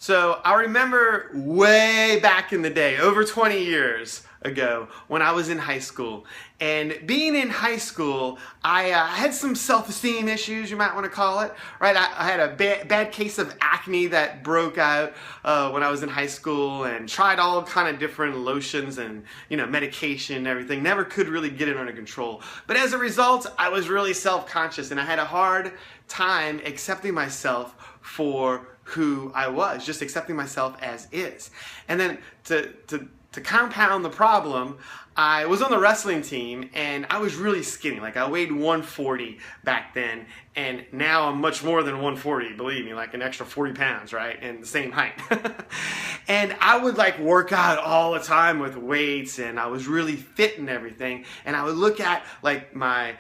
So I remember way back in the day, over 20 years ago, when I was in high school. And being in high school, I had some self-esteem issues, you might want to call it, right? I had a bad case of acne that broke out when I was in high school, and tried all kind of different lotions and medication and everything. Never could really get it under control. But as a result, I was really self-conscious, and I had a hard time accepting myself for who I was, just accepting myself as is. And then to compound the problem, I was on the wrestling team, and I was really skinny. Like, I weighed 140 back then, and now I'm much more than 140, believe me, like an extra 40 pounds, right? And the same height. And I would like work out all the time with weights, and I was really fit and everything. And I would look at like my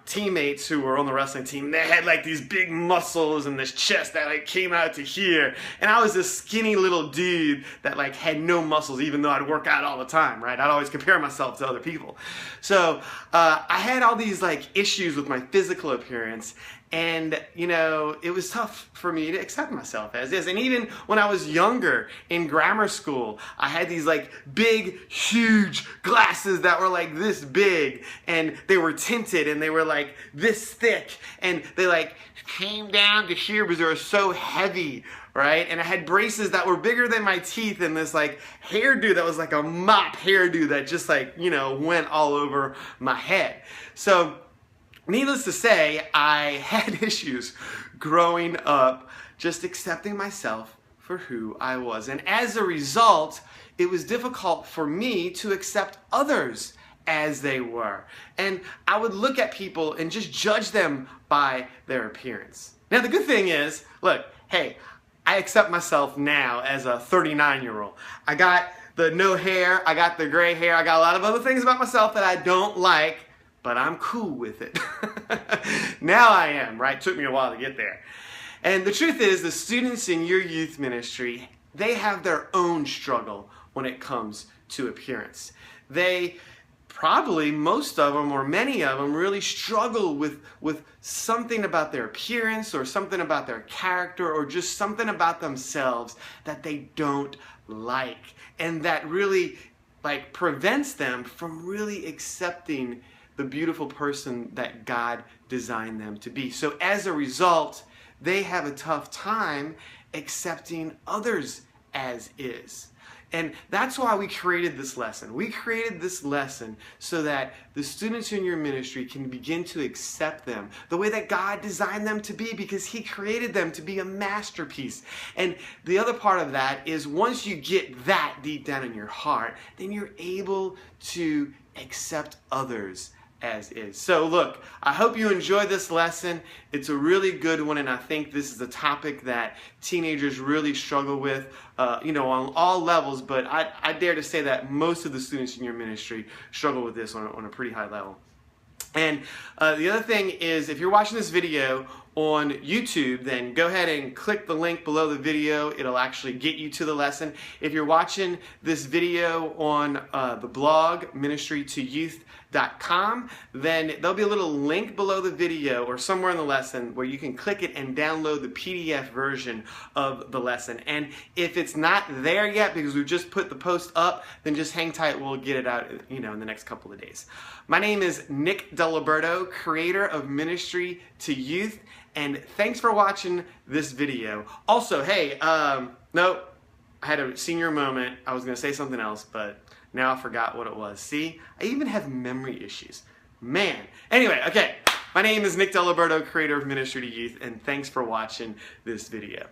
teammates who were on the wrestling team, and they had like these big muscles and this chest that like came out to here. And I was this skinny little dude that like had no muscles, even though I'd work out all the time, right? I'd always compare myself to other people. So I had all these like issues with my physical appearance, and it was tough for me to accept myself as is. And even when I was younger in grammar school, I had these like big, huge glasses that were like this big, and they were tinted, and they were like this thick, and they like came down to here because they were so heavy, right? And I had braces that were bigger than my teeth, and this like hairdo that was like a mop hairdo that just like went all over my head. So needless to say, I had issues growing up just accepting myself for who I was. And as a result, it was difficult for me to accept others as they were. And I would look at people and just judge them by their appearance. Now, the good thing is, look, hey, I accept myself now as a 39-year-old. I got the no hair, I got the gray hair, I got a lot of other things about myself that I don't like, but I'm cool with it. Now I am, right? Took me a while to get there. And the truth is, the students in your youth ministry, they have their own struggle when it comes to appearance. They probably, most of them or many of them, really struggle with something about their appearance, or something about their character, or just something about themselves that they don't like, and that really like prevents them from really accepting the beautiful person that God designed them to be. So as a result, they have a tough time accepting others as is. And that's why we created this lesson. We created this lesson so that the students in your ministry can begin to accept them the way that God designed them to be, because He created them to be a masterpiece. And the other part of that is, once you get that deep down in your heart, then you're able to accept others as is. So look, I hope you enjoyed this lesson. It's a really good one, and I think this is a topic that teenagers really struggle with, on all levels, but I dare to say that most of the students in your ministry struggle with this on a pretty high level. And the other thing is, if you're watching this video on YouTube, then go ahead and click the link below the video. It'll actually get you to the lesson. If you're watching this video on the blog, ministry2youth.com, then there'll be a little link below the video or somewhere in the lesson where you can click it and download the PDF version of the lesson. And if it's not there yet, because we've just put the post up, then just hang tight. We'll get it out, in the next couple of days. My name is Nick Diliberto, creator of Ministry to Youth, and thanks for watching this video. Also, hey, nope, I had a senior moment. I was going to say something else, but now I forgot what it was. See, I even have memory issues. Man. Anyway, okay, my name is Nick Diliberto, creator of Ministry to Youth, and thanks for watching this video.